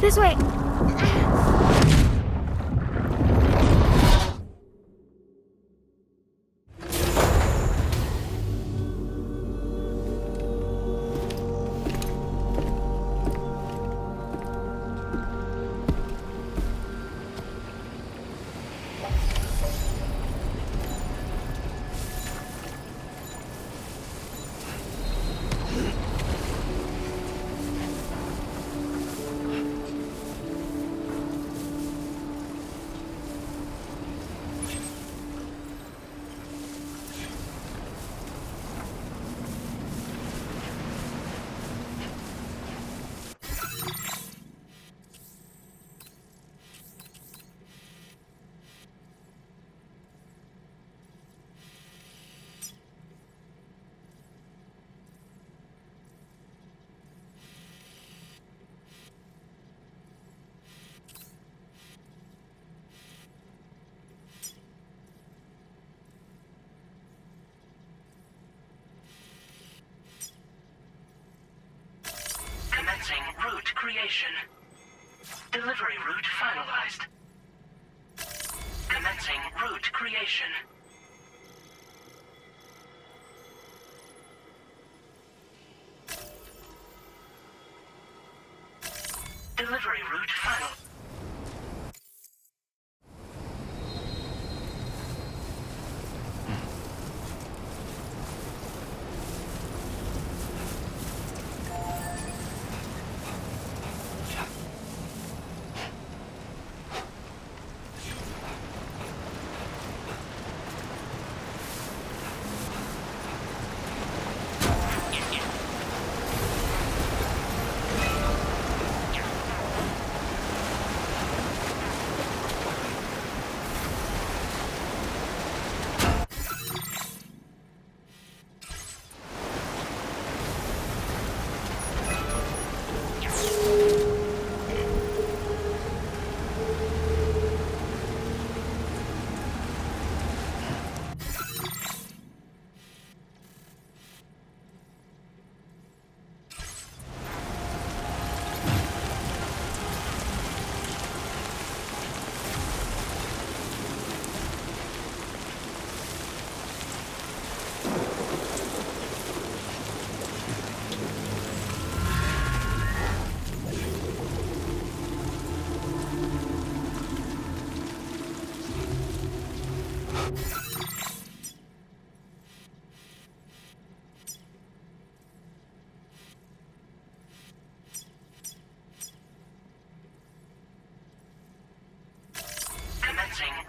this way. Route creation. Delivery route finalized. Commencing route creation. Delivery route final.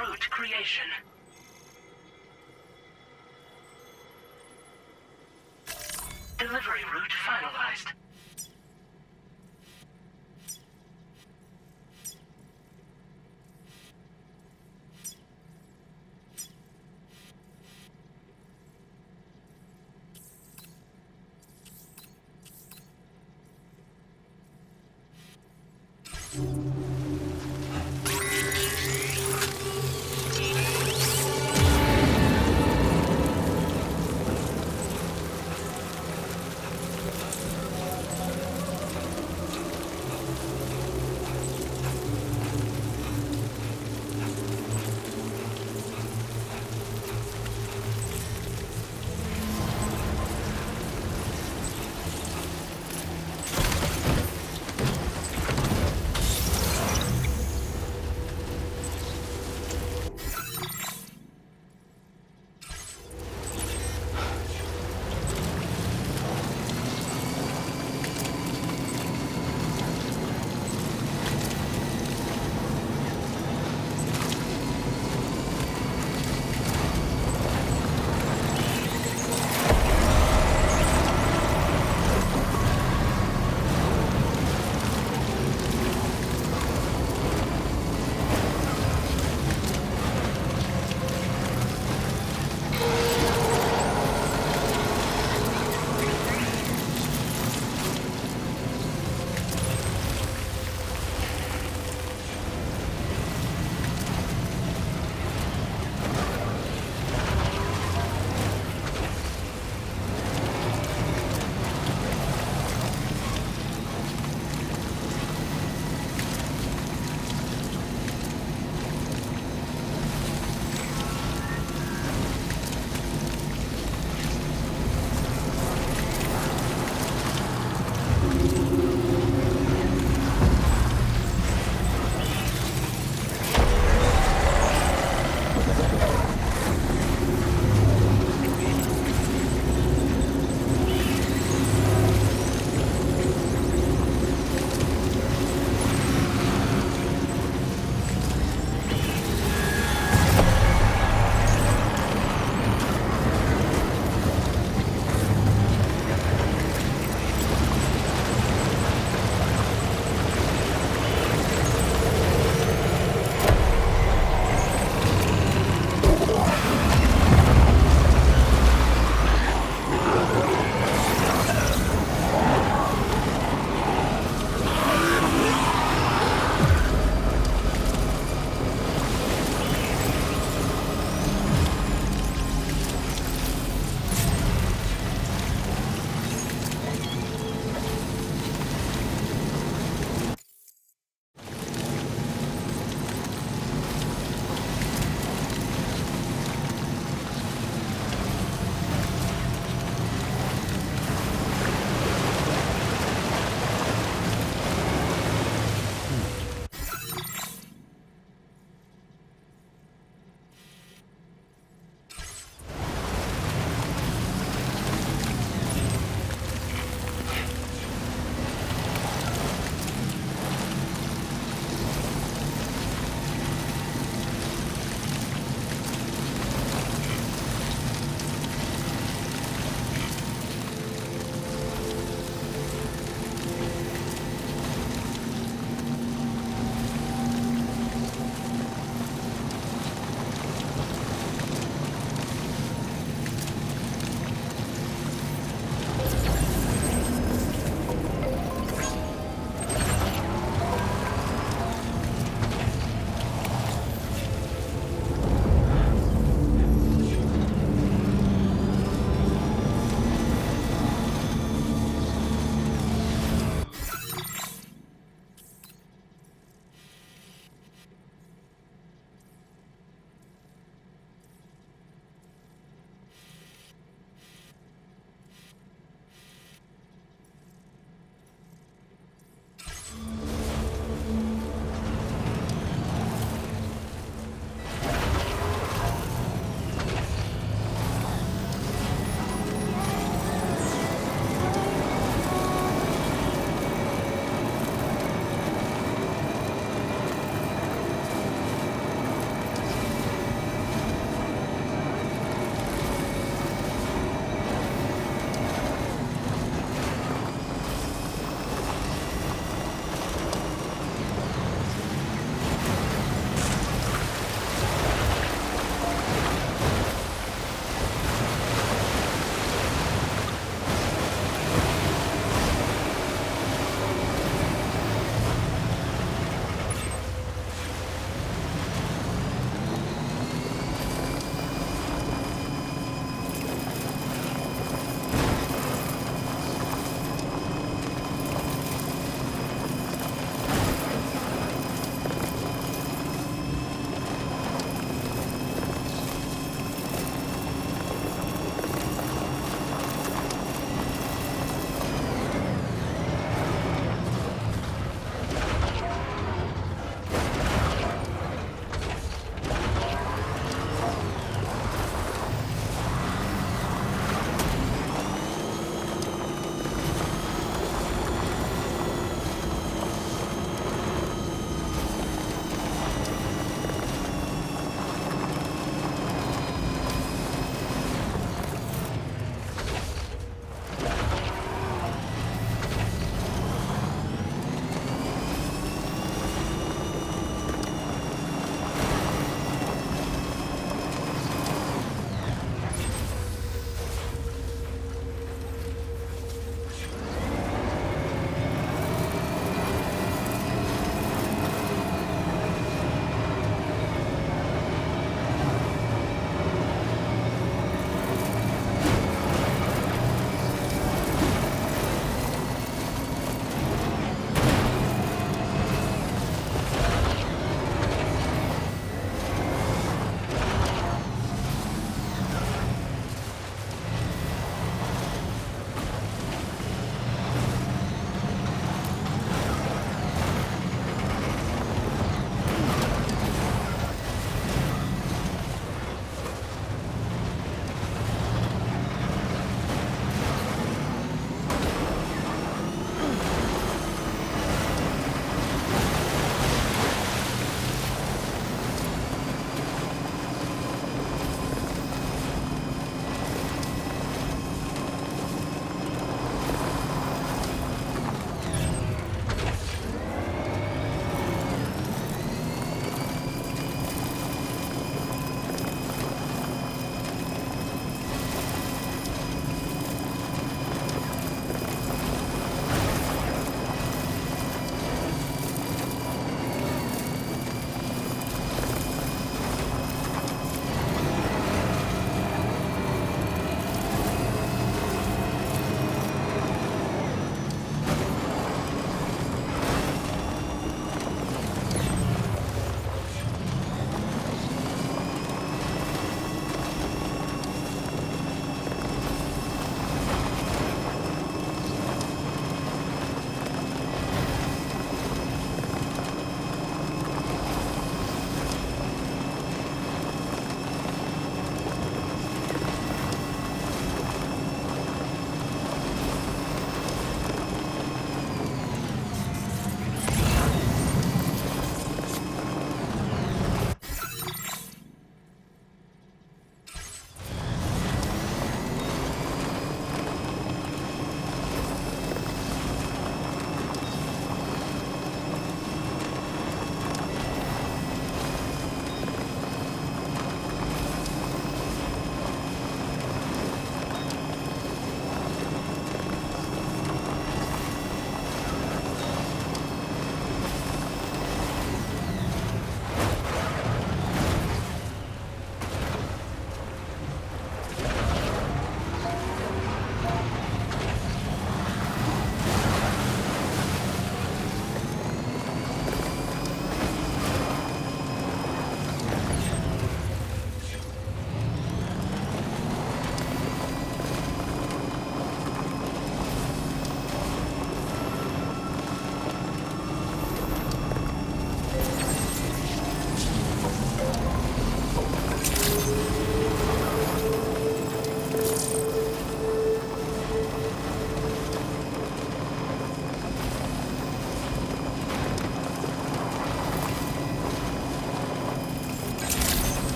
Route creation. Delivery route finalized.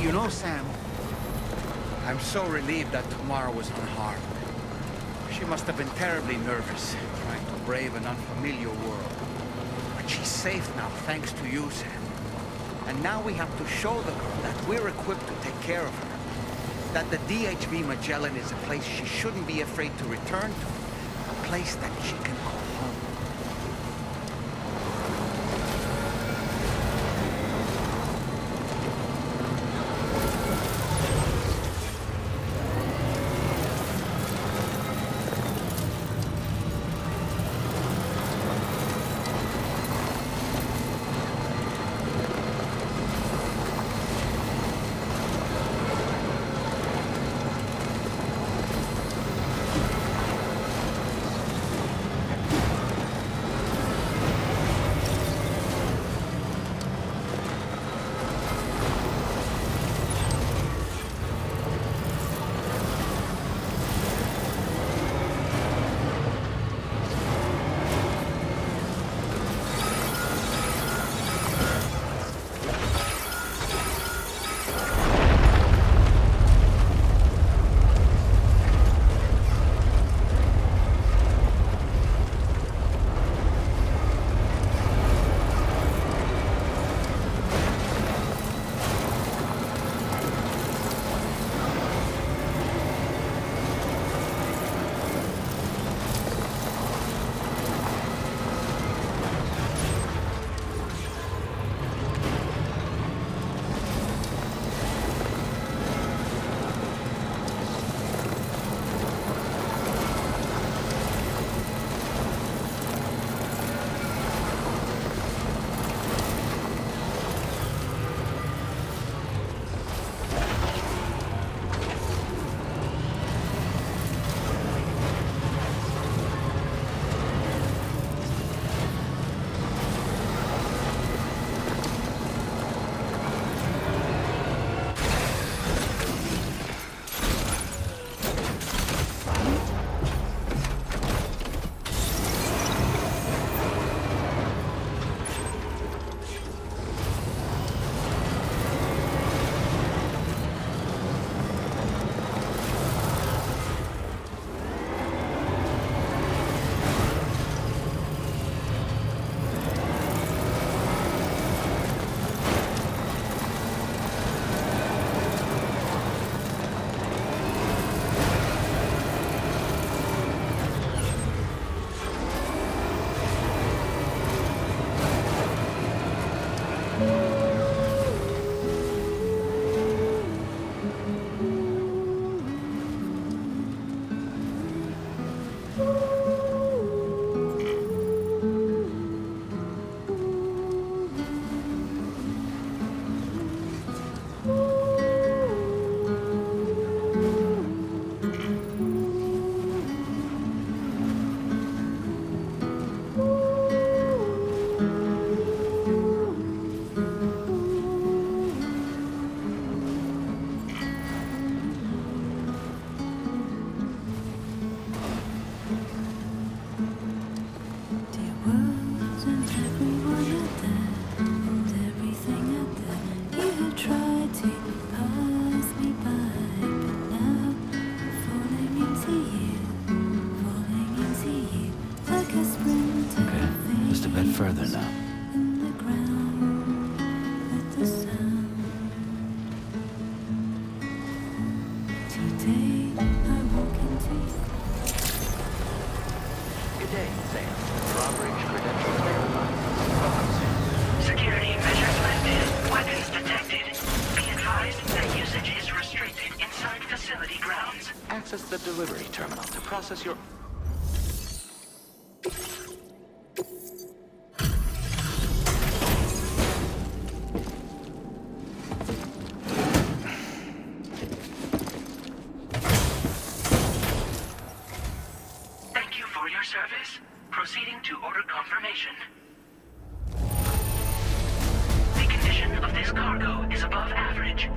You know, Sam, I'm so relieved that Tamara was unharmed. She must have been terribly nervous, trying to brave an unfamiliar world. But she's safe now, thanks to you, Sam. And now we have to show the girl that we're equipped to take care of her. That the DHV Magellan is a place she shouldn't be afraid to return to. A place that she can call home. Good day, Sam. Drawbridge credentials verified. Welcome, Sam. Security measures lifted. Weapons detected. Be advised that usage is restricted inside facility grounds. Access the delivery terminal to process your... Thank you for your service. Proceeding to order confirmation. The condition of this cargo is above average.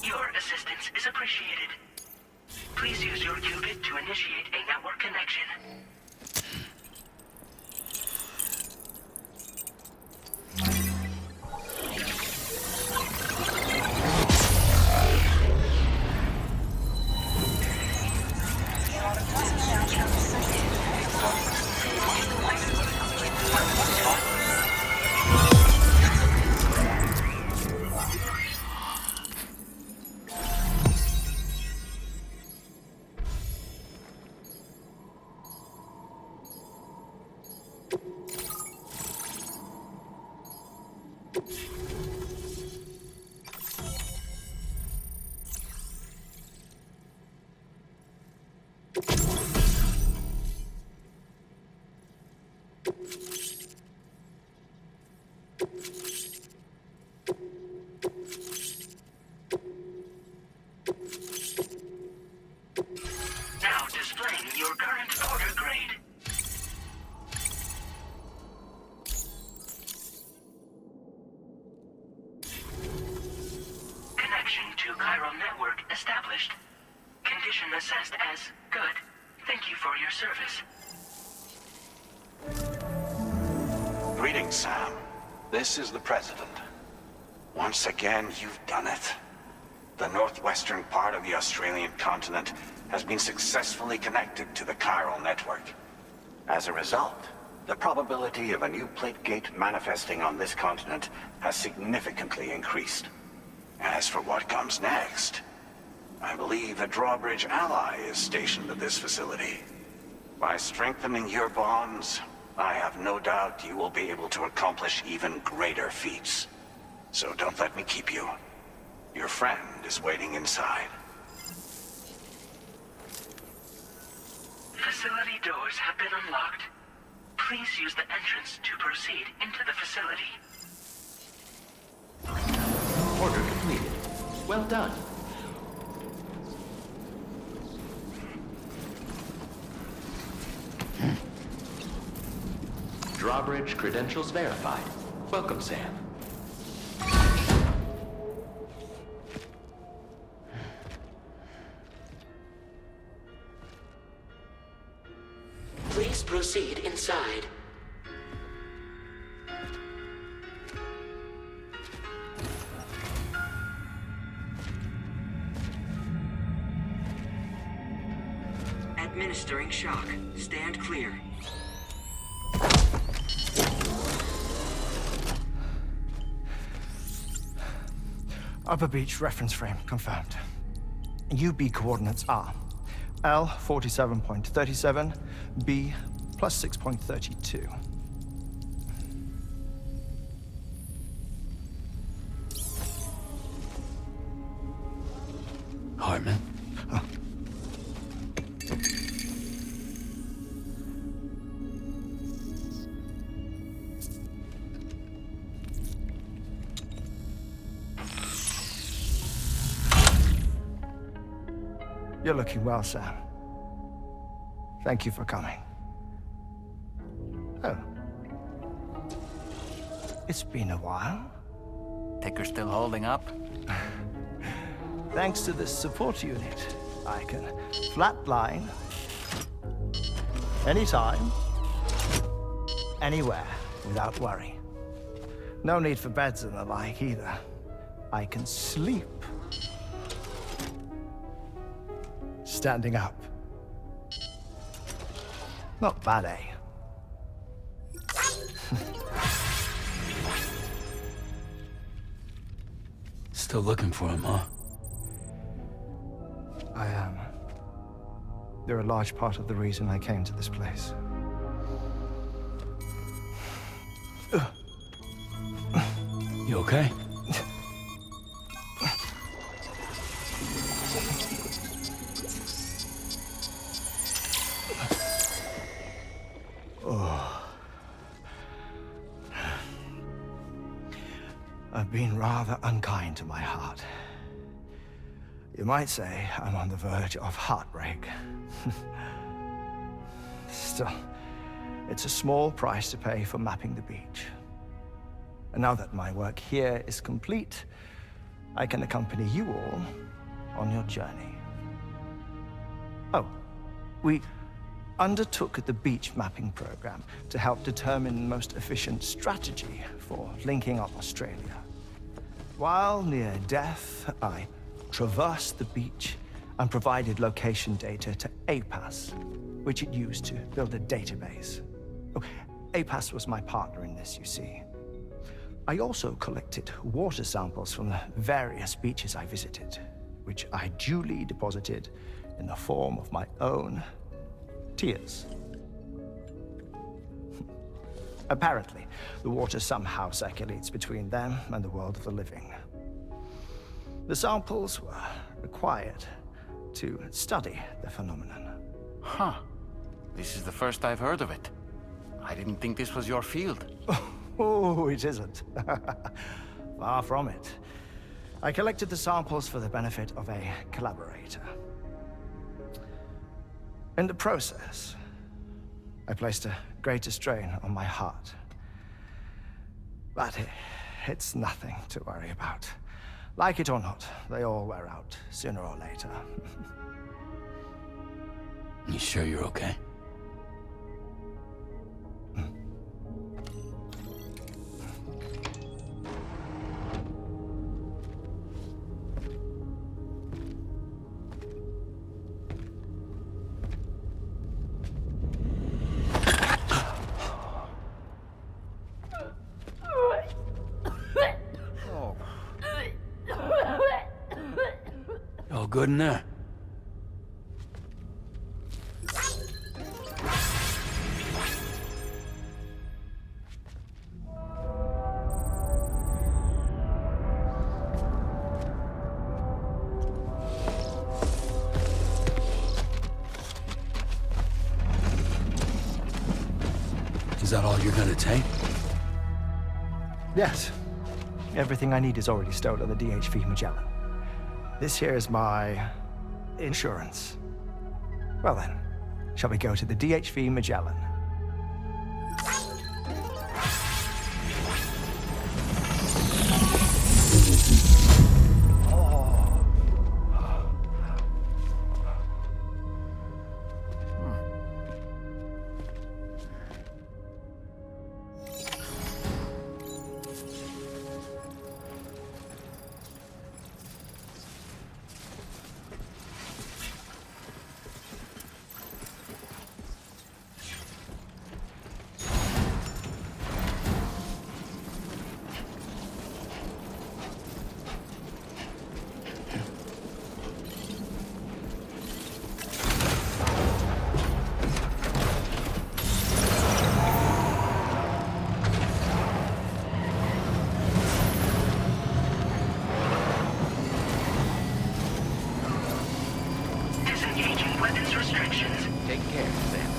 Your assistance is appreciated. Please use your qubit to initiate a network connection. Now displaying your current order grade. Connection to chiral network established. Condition assessed as good. Thank you for your service. Greetings, Sam. This is the President. Once again, you've done it. The northwestern part of the Australian continent has been successfully connected to the chiral network. As a result, the probability of a new plate gate manifesting on this continent has significantly increased. As for what comes next, I believe a drawbridge ally is stationed at this facility. By strengthening your bonds, I have no doubt you will be able to accomplish even greater feats. So don't let me keep you. Your friend is waiting inside. Facility doors have been unlocked. Please use the entrance to proceed into the facility. Order completed. Well done. Drawbridge credentials verified. Welcome, Sam. Please proceed inside. Administering shock. Stand clear. Upper Beach reference frame confirmed. UB coordinates are L 47.37, B plus 6.32. Hartman? Huh. You're looking well, Sam. Thank you for coming. Oh. It's been a while. Ticker still holding up? Thanks to this support unit, I can flatline anytime, anywhere, without worry. No need for beds and the like either. I can sleep standing up. Not bad, eh? Still looking for him, huh? I am. They're a large part of the reason I came to this place. You okay? I've been rather unkind to my heart. You might say I'm on the verge of heartbreak. Still, it's a small price to pay for mapping the beach. And now that my work here is complete, I can accompany you all on your journey. Oh, we undertook the beach mapping program to help determine the most efficient strategy for linking up Australia. While near death, I traversed the beach and provided location data to APAS, which it used to build a database. Oh, APAS was my partner in this, you see. I also collected water samples from the various beaches I visited, which I duly deposited in the form of my own tears. Apparently, the water somehow circulates between them and the world of the living. The samples were required to study the phenomenon. Huh. This is the first I've heard of it. I didn't think this was your field. Oh, it isn't. Far from it. I collected the samples for the benefit of a collaborator. In the process, I placed a greater strain on my heart. But it's nothing to worry about. Like it or not, they all wear out, sooner or later. You sure you're okay? All good in there? Is that all you're gonna take? Yes. Everything I need is already stowed on the DHV Magellan. This here is my insurance. Well then, shall we go to the DHV Magellan? Disengaging weapons restrictions. Take care, Sam.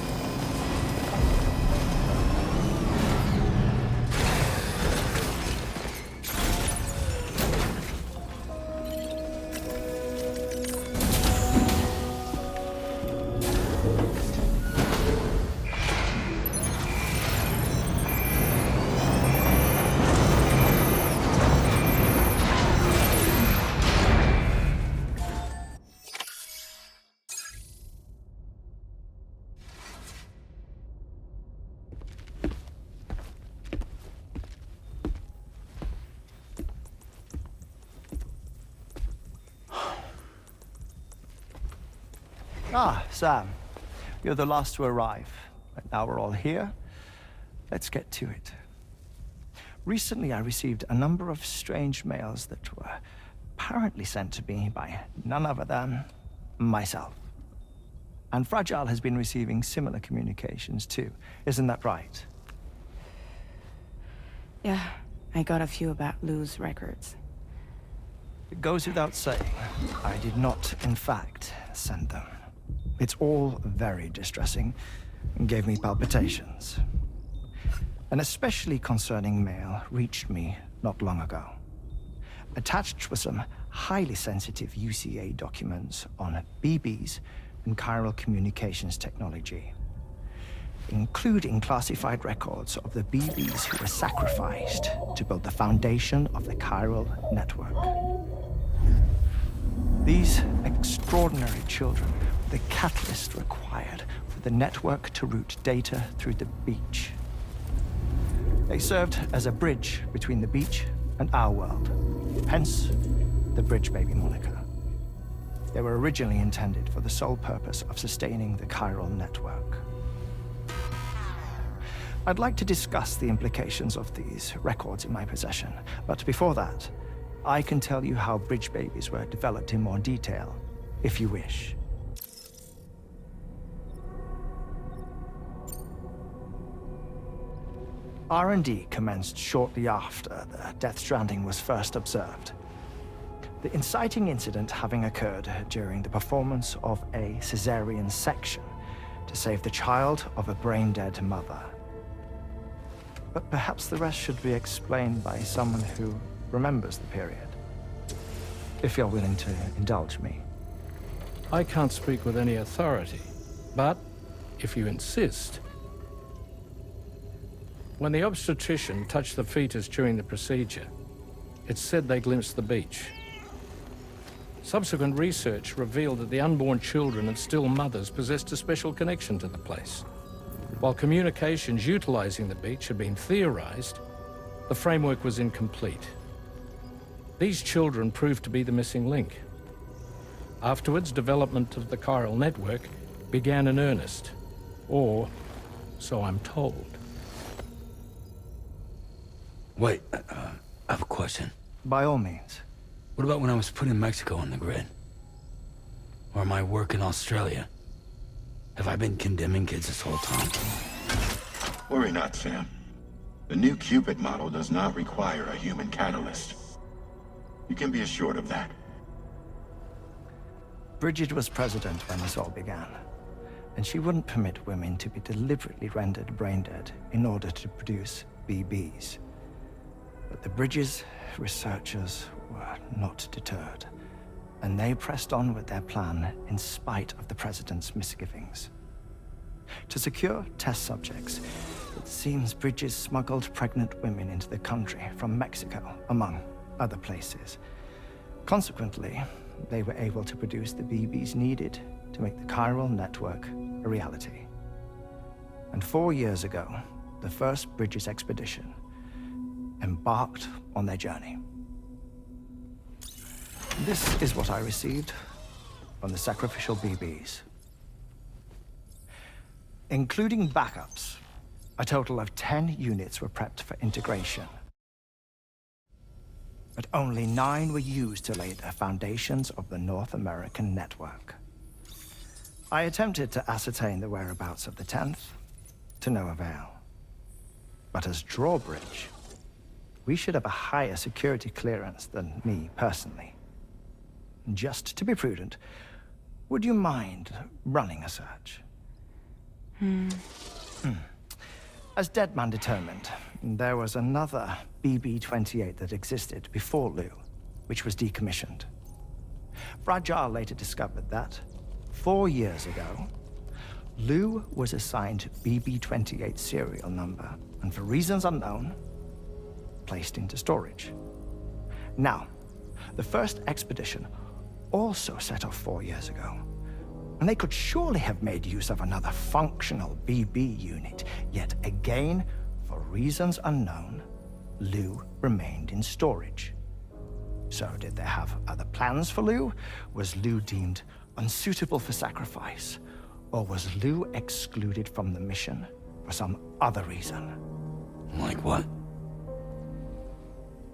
Ah, Sam. You're the last to arrive. And now we're all here. Let's get to it. Recently, I received a number of strange mails that were apparently sent to me by none other than myself. And Fragile has been receiving similar communications too. Isn't that right? Yeah, I got a few about Lou's records. It goes without saying, I did not, in fact, send them. It's all very distressing and gave me palpitations. An especially concerning mail reached me not long ago. Attached were some highly sensitive UCA documents on BBs and chiral communications technology, including classified records of the BBs who were sacrificed to build the foundation of the chiral network. These extraordinary children were the catalyst required for the network to route data through the beach. They served as a bridge between the beach and our world, hence the Bridge Baby moniker. They were originally intended for the sole purpose of sustaining the chiral network. I'd like to discuss the implications of these records in my possession, but before that, I can tell you how Bridge Babies were developed in more detail, if you wish. R&D commenced shortly after the Death Stranding was first observed. The inciting incident having occurred during the performance of a cesarean section to save the child of a brain-dead mother. But perhaps the rest should be explained by someone who remembers the period. If you're willing to indulge me. I can't speak with any authority, but if you insist. When the obstetrician touched the fetus during the procedure, it's said they glimpsed the beach. Subsequent research revealed that the unborn children and still mothers possessed a special connection to the place. While communications utilizing the beach had been theorized, the framework was incomplete. These children proved to be the missing link. Afterwards, development of the chiral network began in earnest, or so I'm told. Wait, I have a question. By all means. What about when I was put in Mexico on the grid? Or my work in Australia? Have I been condemning kids this whole time? Worry not, Sam. The new Cupid model does not require a human catalyst. You can be assured of that. Bridget was president when this all began, and she wouldn't permit women to be deliberately rendered brain-dead in order to produce BBs. But the Bridges researchers were not deterred, and they pressed on with their plan in spite of the president's misgivings. To secure test subjects, it seems Bridges smuggled pregnant women into the country from Mexico, among other places. Consequently, they were able to produce the BBs needed to make the chiral network a reality. And 4 years ago, the first Bridges expedition embarked on their journey. This is what I received from the sacrificial BBs. Including backups, a total of 10 units were prepped for integration. But only 9 were used to lay the foundations of the North American network. I attempted to ascertain the whereabouts of the 10th, to no avail. But as drawbridge, we should have a higher security clearance than me personally. Just to be prudent, would you mind running a search? As Deadman determined, there was another BB-28 that existed before Lou, which was decommissioned. Fragile later discovered that, 4 years ago, Lou was assigned BB-28 serial number, and for reasons unknown, placed into storage. Now, the first expedition also set off 4 years ago, and they could surely have made use of another functional BB unit, yet again, for reasons unknown, Lou remained in storage. So did they have other plans for Lou? Was Lou deemed unsuitable for sacrifice? Or was Lou excluded from the mission for some other reason? Like what?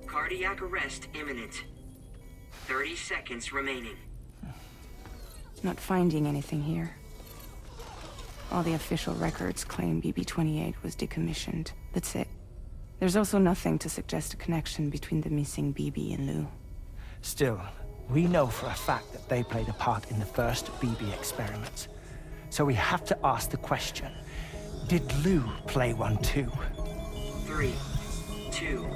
Cardiac arrest imminent. 30 seconds remaining. Not finding anything here. All the official records claim BB-28 was decommissioned. That's it. There's also nothing to suggest a connection between the missing BB and Lou. Still, we know for a fact that they played a part in the first BB experiments. So we have to ask the question, did Lou play one too? 3, 2,